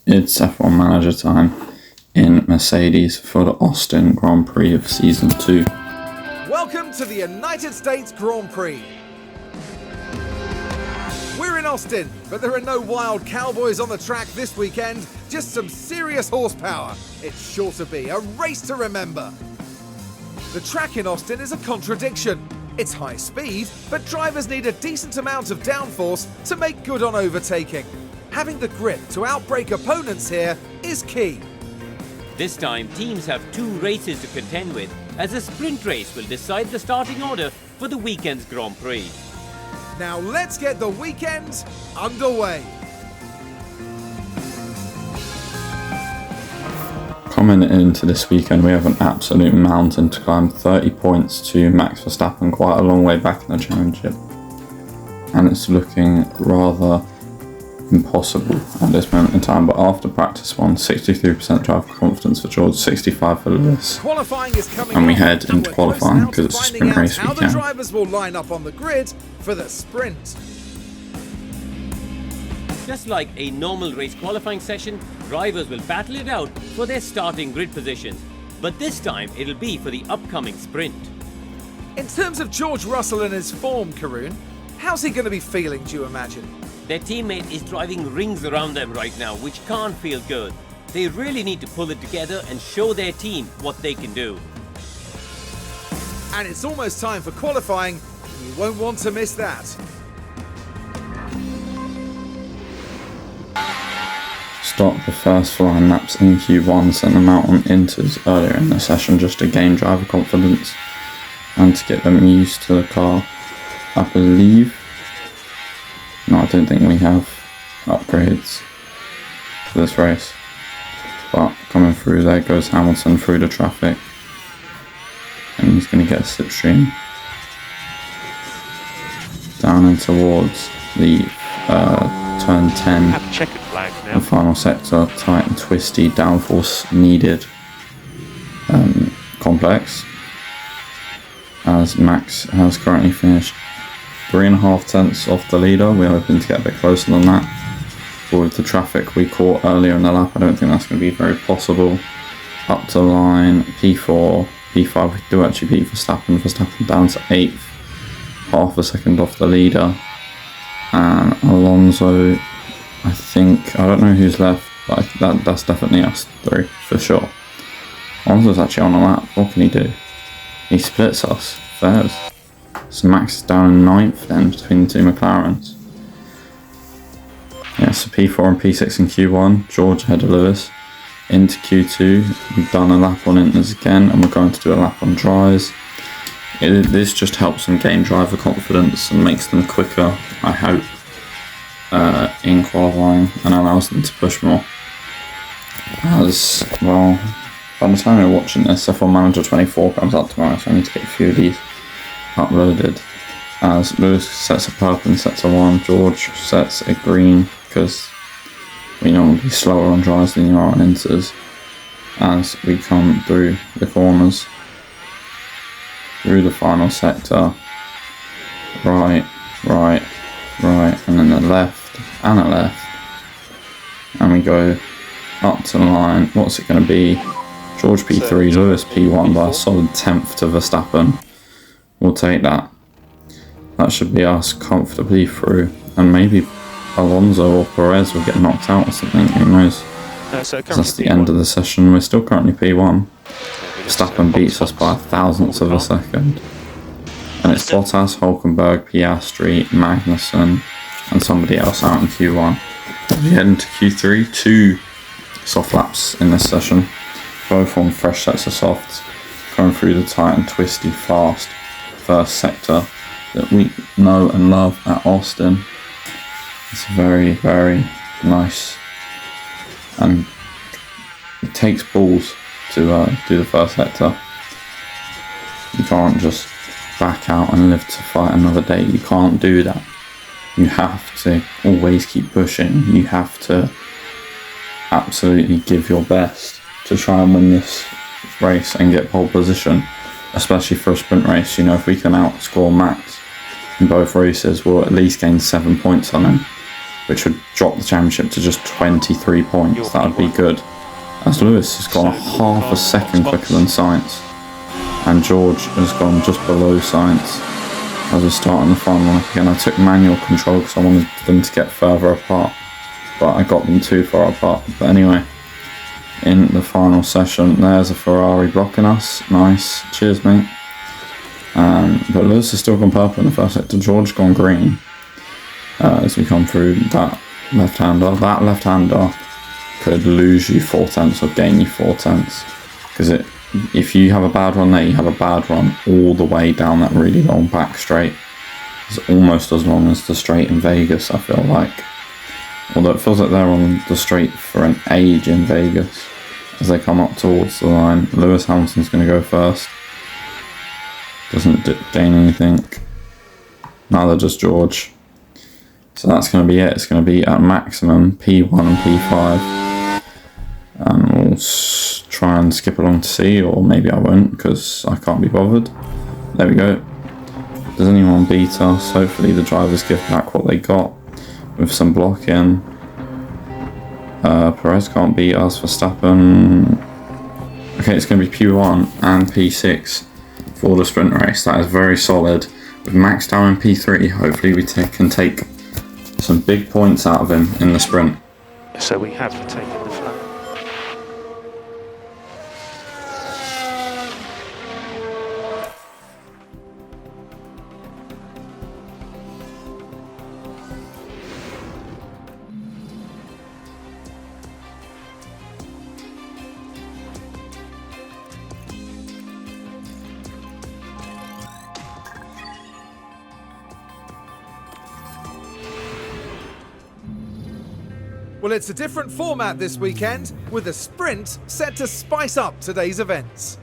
It's F1 Manager time in Mercedes for the Austin Grand Prix of Season 2. Welcome to the United States Grand Prix. We're in Austin, but there are no wild cowboys on the track this weekend, just some serious horsepower. It's sure to be a race to remember. The track in Austin is a contradiction. It's high speed, but drivers need a decent amount of downforce to make good on overtaking. Having the grip to outbrake opponents here is key. This time, teams have 2 races to contend with, as a sprint race will decide the starting order for the weekend's Grand Prix. Now let's get the weekend underway. Coming into this weekend, we have an absolute mountain to climb. 30 points to Max Verstappen, quite a long way back in the championship. And it's looking rather impossible at this moment in time, but after practice 1, 63% driver confidence for George, 65 for Lewis. Qualifying is coming And we up, head and into we're close qualifying now to because it's a finding sprint out race how the weekend. drivers will line up on the grid for the sprint. Just like a normal race qualifying session, drivers will battle it out for their starting grid positions. But this time, it'll be for the upcoming sprint. In terms of George Russell and his form, Karun, how's he going to be feeling, do you imagine? Their teammate is driving rings around them right now, which can't feel good. They really need to pull it together and show their team what they can do. And it's almost time for qualifying. You won't want to miss that. Stopped the first flying laps in Q1, sent them out on inters earlier in the session just to gain driver confidence and to get them used to the car. I believe. No, I don't think we have upgrades for this race. But coming through, there goes Hamilton through the traffic. And he's going to get a slipstream down and towards the turn 10. Have a checkered flag now. The final sector, tight and twisty, downforce needed complex. As Max has currently finished 3.5 tenths off the leader. We're hoping to get a bit closer than that. But with the traffic we caught earlier in the lap, I don't think that's going to be very possible. Up to line, P4, P5, we do actually beat Verstappen down to 8th. Half a second off the leader. And Alonso, I don't know who's left, but that's definitely us 3 for sure. Alonso's actually on a lap. What can he do? He splits us. Fairs. So Max is down in 9th then between the 2 McLarens. Yeah, so P4 and P6 in Q1. George ahead of Lewis. Into Q2. We've done a lap on inters again, and we're going to do a lap on dries. This just helps them gain driver confidence and makes them quicker, I hope, in qualifying, and allows them to push more. As well, by the time you're watching this, F1 Manager 24 comes out tomorrow, so I need to get a few of these uploaded. As Lewis sets a purple and sets a 1, George sets a green, because we normally be slower on dries than you are on inters. As we come through the corners, through the final sector, right, and then the left, and a left, and we go up to the line. What's it going to be? George P3, Lewis P1 by a solid 10th to Verstappen. We'll take that. That should be us comfortably through, and maybe Alonso or Perez will get knocked out or something, who knows. That's the end of the session. We're still currently P1. Verstappen beats us by 1,000ths of a second. And it's Bottas, Hülkenberg, Piastri, Magnussen, and somebody else out in Q1. We head into Q3, 2 soft laps in this session. Both on fresh sets of softs, going through the tight and twisty, fast first sector that we know and love at Austin. It's very, very nice, and it takes balls to do the first sector. You can't just back out and live to fight another day. You can't do that. You have to always keep pushing. You have to absolutely give your best to try and win this race and get pole position, especially for a sprint race. You know, if we can outscore Max in both races, we'll at least gain 7 points on him. which would drop the championship to just 23 points. That would be good. As Lewis has gone half a second quicker than Sainz, and George has gone just below Sainz as we start on the final lap again. I took manual control because I wanted them to get further apart, but I got them too far apart. But anyway, in the final session, there's a Ferrari blocking us. Nice, cheers mate. But Lewis has still gone purple in the first sector. George gone green as we come through that left-hander. That left-hander could lose you 4 tenths or gain you 4 tenths, because if you have a bad run there, you have a bad run all the way down that really long back straight. It's almost as long as the straight in Vegas, I feel like. Although it feels like they're on the straight for an age in Vegas as they come up towards the line. Lewis Hamilton's going to go first. Doesn't gain anything. Neither does George. So that's going to be it. It's going to be at maximum P1 and P5. And we'll try and skip along to C, or maybe I won't because I can't be bothered. There we go. Does anyone beat us? Hopefully the drivers give back what they got with some blocking. Perez can't beat us. Verstappen. Okay, it's going to be P1 and P6 for the sprint race. That is very solid. With Max down in P3, hopefully we can take some big points out of him in the sprint. So we have taken the flag. Well, it's a different format this weekend, with a sprint set to spice up today's events.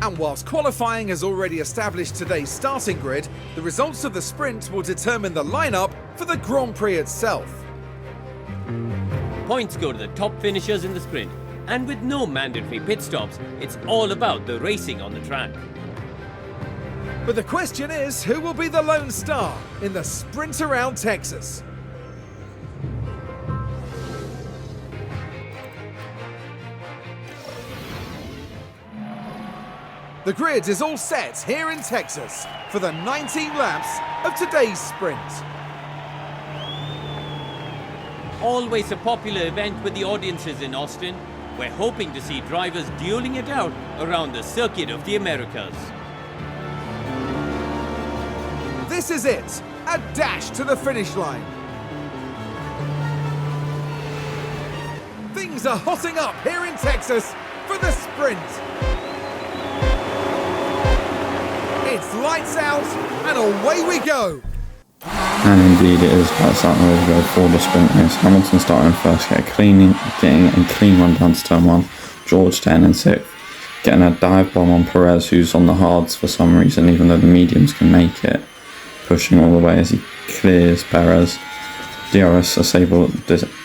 And whilst qualifying has already established today's starting grid, the results of the sprint will determine the lineup for the Grand Prix itself. Points go to the top finishers in the sprint, and with no mandatory pit stops, it's all about the racing on the track. But the question is, who will be the lone star in the sprint around Texas? The grid is all set here in Texas for the 19 laps of today's sprint. Always a popular event with the audiences in Austin. We're hoping to see drivers dueling it out around the circuit of the Americas. This is it, a dash to the finish line. Things are hotting up here in Texas for the sprint. It's lights out and away we go. And indeed it is lights out and away we go for the sprint race. Hamilton starting first, getting a clean run down to turn 1. George 10 and 6th. Getting a dive bomb on Perez, who's on the hards for some reason, even though the mediums can make it. Pushing all the way as he clears Perez. DRS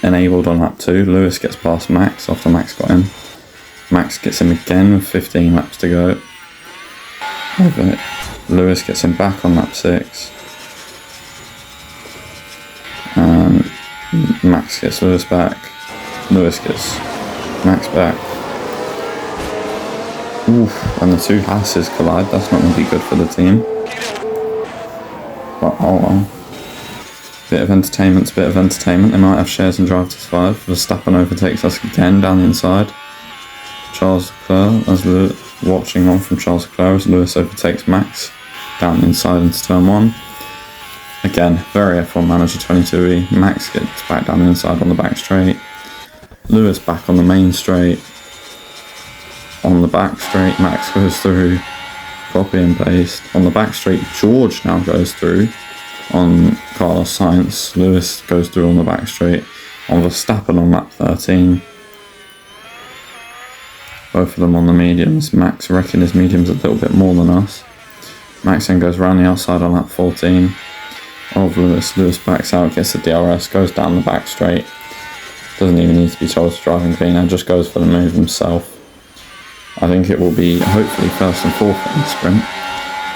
enabled on lap 2. Lewis gets past Max after Max got in. Max gets him again with 15 laps to go. Lewis gets him back on lap 6. And Max gets Lewis back. Lewis gets Max back. Oof, and the two Hasses collide. That's not going to be good for the team. But oh well. Bit of entertainment's bit of entertainment. They might have shares in Drive to Survive. Verstappen overtakes us again down the inside. Charles Leclerc, as watching on from Charles Leclerc as Lewis overtakes Max down the inside into turn 1. Again, very F1 Manager 22E. Max gets back down the inside on the back straight. Lewis back on the main straight. On the back straight, Max goes through. Copy and paste. On the back straight, George now goes through on Carlos Sainz. Lewis goes through on the back straight. On Verstappen on lap 13. Both of them on the mediums. Max wrecking his mediums a little bit more than us. Max then goes around the outside on lap 14 of Lewis. Lewis backs out, gets the DRS, goes down the back straight. Doesn't even need to be told to drive in cleaner, just goes for the move himself. I think it will be hopefully first and fourth in the sprint.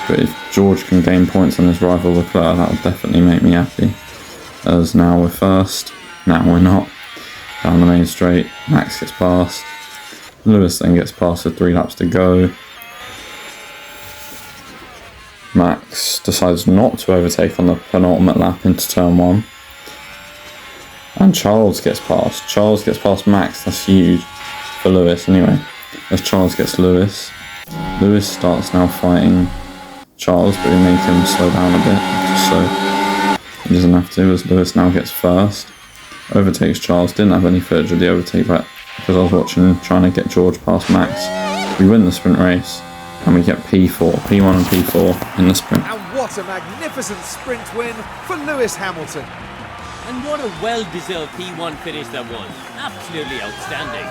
But if George can gain points on his rival Leclerc, that would definitely make me happy. as now we're first. Now we're not. Down the main straight, Max gets past. Lewis then gets past with 3 laps to go. Max decides not to overtake on the penultimate lap into turn 1. And Charles gets past. Charles gets past Max, that's huge for Lewis anyway. As Charles gets Lewis. Lewis starts now fighting Charles, but we make him slow down a bit, just so he doesn't have to, as Lewis now gets first. Overtakes Charles, didn't have any footage of the overtake back because I was watching, trying to get George past Max. We win the sprint race and we get P4, P1 and P4 in the sprint. And what a magnificent sprint win for Lewis Hamilton. And what a well-deserved P1 finish that was. Absolutely outstanding.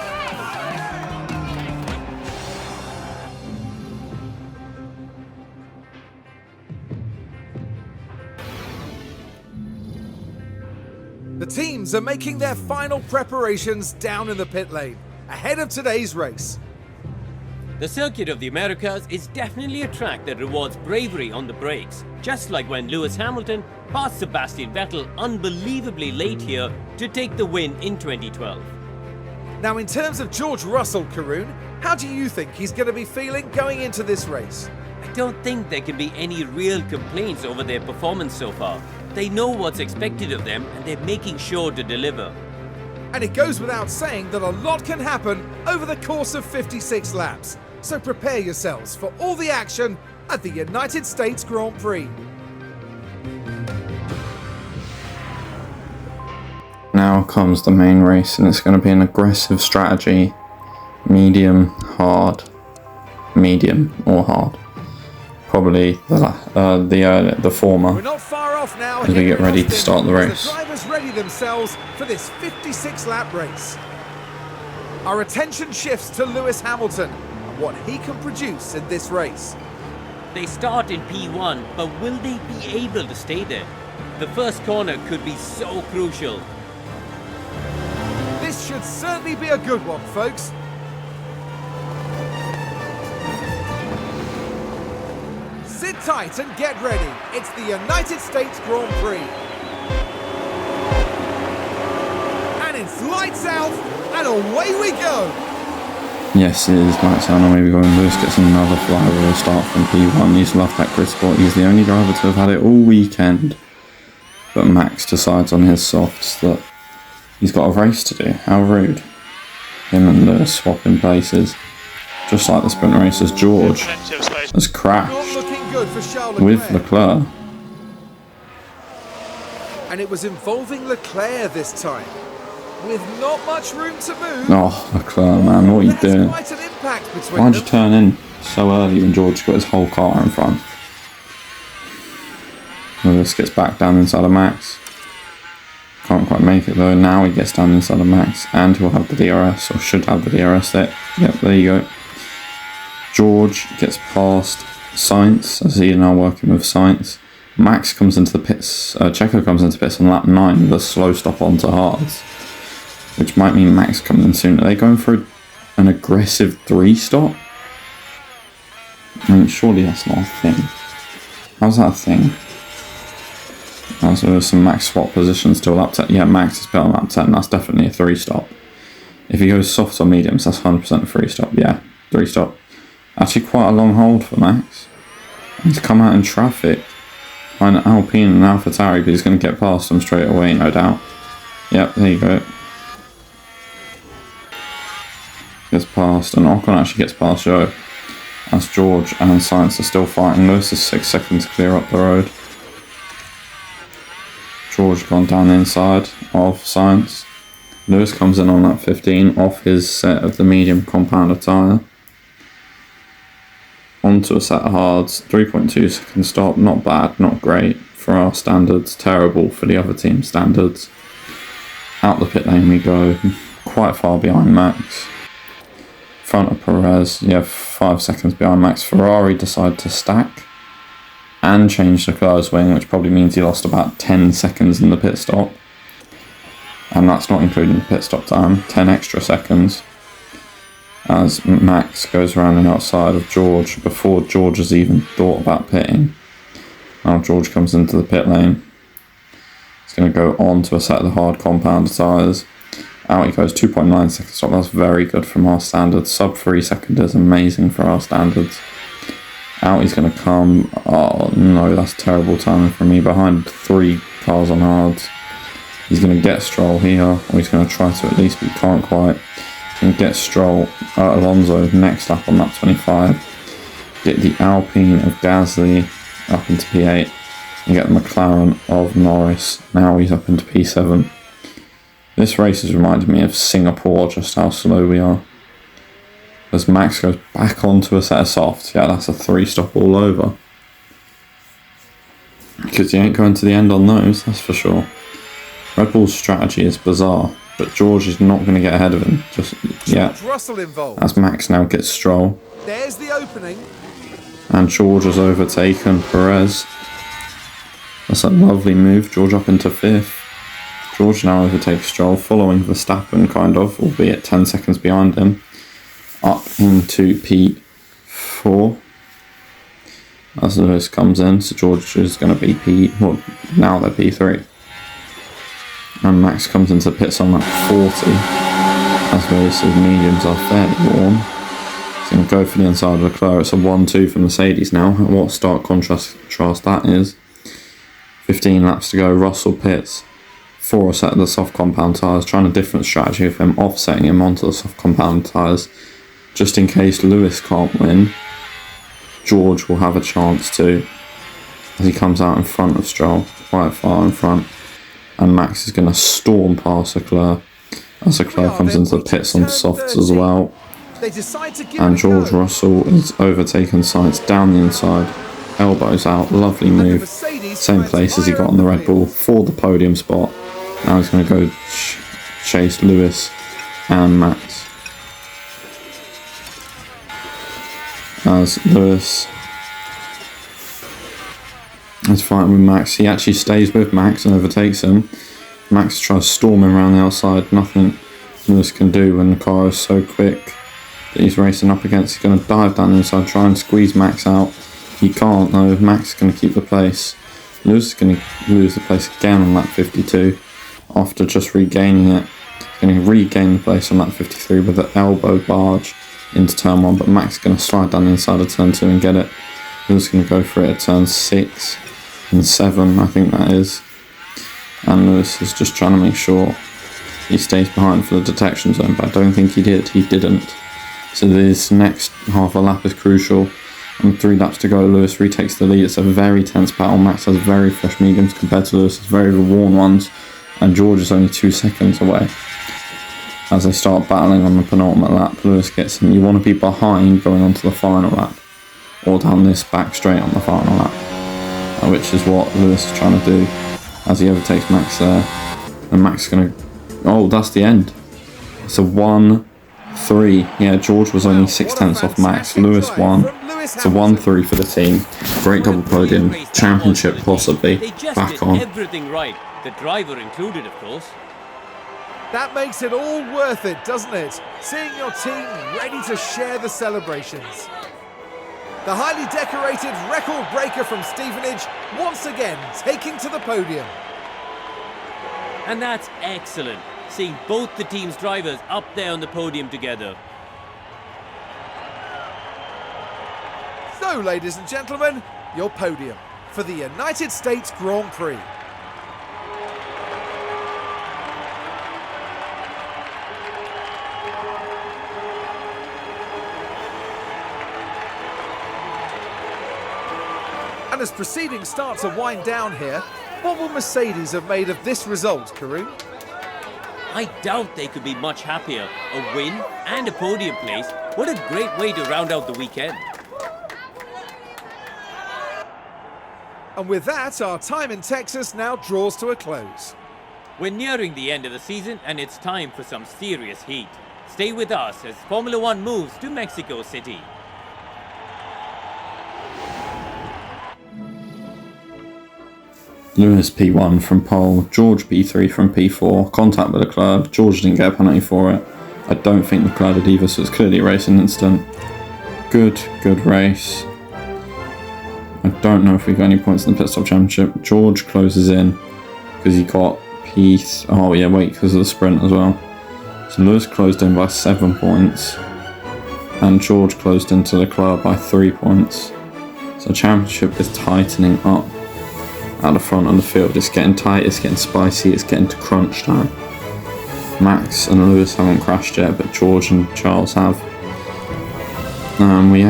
The teams are making their final preparations down in the pit lane, ahead of today's race. The Circuit of the Americas is definitely a track that rewards bravery on the brakes, just like when Lewis Hamilton passed Sebastian Vettel unbelievably late here to take the win in 2012. Now, in terms of George Russell, Karun, how do you think he's going to be feeling going into this race? I don't think there can be any real complaints over their performance so far. They know what's expected of them and they're making sure to deliver. And it goes without saying that a lot can happen over the course of 56 laps. So prepare yourselves for all the action at the United States Grand Prix. Now comes the main race, and it's going to be an aggressive strategy. Medium, hard, medium or hard. Probably the former. We're not far off now as we get ready to start the race. The drivers ready themselves for this 56-lap race. Our attention shifts to Lewis Hamilton and what he can produce in this race. They start in P1, but will they be able to stay there? The first corner could be so crucial. This should certainly be a good one, folks. Sit tight and get ready. It's the United States Grand Prix. And it's lights out and away we go. Yes, it is lights out and away we go, and Lewis gets another flyover start from P1. He's loved that grid spot. He's the only driver to have had it all weekend. But Max decides on his softs that he's got a race to do. How rude. Him and Lewis swapping places. Just like the sprint races, George has crashed Not looking good for Charles with Leclerc. Leclerc. And it was involving Leclerc this time, with not much room to move. Oh, Leclerc, man, what are you There's doing? quite an impact between Why'd you them. turn in so early when George got his whole car in front? Lewis gets back down inside of Max. Can't quite make it though. Now he gets down inside of Max, and he'll have the DRS, or should have the DRS there. Yep, there you go. George gets past Sainz, as he's now working with Sainz. Max comes into the pits, Checo comes into pits on lap 9 with a slow stop onto hards, which might mean Max comes in soon. Are they going for an aggressive 3-stop? I mean, surely that's not a thing. How's that a thing? Oh, so there's some Max swap positions till lap 10. Yeah, Max is better on lap 10. That's definitely a 3-stop. If he goes soft or mediums, that's 100% a 3-stop. Yeah, 3-stop. Actually, quite a long hold for Max. He's come out in traffic. Behind Alpine and AlphaTauri, but he's going to get past them straight away, no doubt. Yep, there you go. Gets past, and Ocon actually gets past Joe. As George and Sainz are still fighting. Lewis is 6 seconds clear up the road. George gone down the inside of Sainz. Lewis comes in on lap 15 off his set of the medium compounder tyre. Onto a set of hards, 3.2 second stop, not bad, not great for our standards, terrible for the other team standards. Out the pit lane we go, quite far behind Max. Front of Perez, yeah, 5 seconds behind Max. Ferrari decide to stack and change Leclerc's wing, which probably means he lost about 10 seconds in the pit stop. And that's not including the pit stop time, 10 extra seconds. As Max goes around and outside of George before George has even thought about pitting. Now George comes into the pit lane. He's going to go on to a set of the hard compound tyres. Out he goes, 2.9 seconds stop. That's very good from our standards. Sub 3 second is amazing for our standards. Out he's going to come. Oh no, that's terrible timing for me. Behind 3 cars on hards. He's going to get Stroll here, or he's going to try to at least, but he can't quite. He's going to get Stroll, Alonso next lap on lap 25. Get the Alpine of Gasly up into P8. And get the McLaren of Norris. Now he's up into P7. This race has reminded me of Singapore, just how slow we are. As Max goes back onto a set of softs. Yeah, that's a 3-stop all over. Because he ain't going to the end on those, that's for sure. Red Bull's strategy is bizarre, but George is not going to get ahead of him just yet. Russell involved. As Max now gets Stroll. There's the opening. And George has overtaken Perez. That's a lovely move. George up into 5th. George now overtakes Stroll, following Verstappen kind of, albeit 10 seconds behind him. Up into P4. As Lewis comes in, so George is going to be now they're P3. And Max comes into pits on lap 40. As Lewis's mediums are fairly warm. He's going to go for the inside of Leclerc. It's a 1-2 for Mercedes now. And what stark contrast that is. 15 laps to go. Russell pits for a set of the soft compound tyres. Trying a different strategy of him offsetting him onto the soft compound tyres. Just in case Lewis can't win, George will have a chance to. As he comes out in front of Stroll. Quite far in front. And Max is going to storm past Leclerc. As Leclerc comes into the pits on softs as well. And George Russell is overtaken Sainz down the inside. Elbows out, lovely move. Same place as he got on the Red Bull for the podium spot. Now he's going to go chase Lewis and Max. As Lewis is fighting with Max, he actually stays with Max and overtakes him. Max tries to storm him around the outside. Nothing Lewis can do when the car is so quick that he's racing up against. He's going to dive down the inside, try and squeeze Max out. He can't though. Max is going to keep the place. Lewis is going to lose the place again on lap 52 after just regaining it. He's going to regain the place on lap 53 with an elbow barge into turn 1, but Max is going to slide down the inside of turn 2 and get it. Lewis is going to go for it at turn 6 and 7, I think that is. And Lewis is just trying to make sure he stays behind for the detection zone, but I don't think he did. He didn't. So this next half a lap is crucial. And 3 laps to go, Lewis retakes the lead. It's a very tense battle. Max has very fresh mediums compared to Lewis's very worn ones. And George is only 2 seconds away. As they start battling on the penultimate lap, Lewis gets him. You want to be behind going on to the final lap. Or down this back straight on the final lap. Which is what Lewis is trying to do. As he overtakes Max there. And Max is going to... Oh, that's the end. It's a 1-3. Yeah, George was only 6 tenths off Max. Lewis won. It's a 1-3 for the team. Great double podium. Championship possibly. They just Back did on. everything right. The driver included, of course. That makes it all worth it, doesn't it? Seeing your team ready to share the celebrations. The highly decorated record breaker from Stevenage once again taking to the podium. And that's excellent, seeing both the team's drivers up there on the podium together. So, ladies and gentlemen, your podium for the United States Grand Prix. And as proceedings start to wind down here, what will Mercedes have made of this result, Karun? I doubt they could be much happier. A win and a podium place. What a great way to round out the weekend. And with that, our time in Texas now draws to a close. We're nearing the end of the season and it's time for some serious heat. Stay with us as Formula One moves to Mexico City. Lewis P1 from pole, George P3 from P4, contact with Leclerc. George didn't get a penalty for it. I don't think Leclerc did either, so it's clearly a racing incident. Good race. I don't know if we got any points in the pit stop championship. George closes in because he got P3. Oh yeah, wait, because of the sprint as well. So Lewis closed in by 7 points, and George closed into Leclerc by 3 points. So championship is tightening up at the front of the field. It's getting tight, it's getting spicy, it's getting to crunch time. Max and Lewis haven't crashed yet, but George and Charles have. We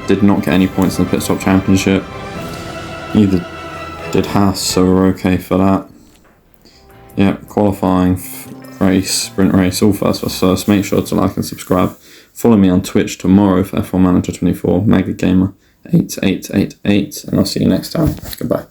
did not get any points in the pit stop championship. Neither did Haas, so we're okay for that. Yep, qualifying race, sprint race, all first. Make sure to like and subscribe. Follow me on Twitch tomorrow for F1 Manager 24, Mega Gamer 8888, and I'll see you next time. Goodbye.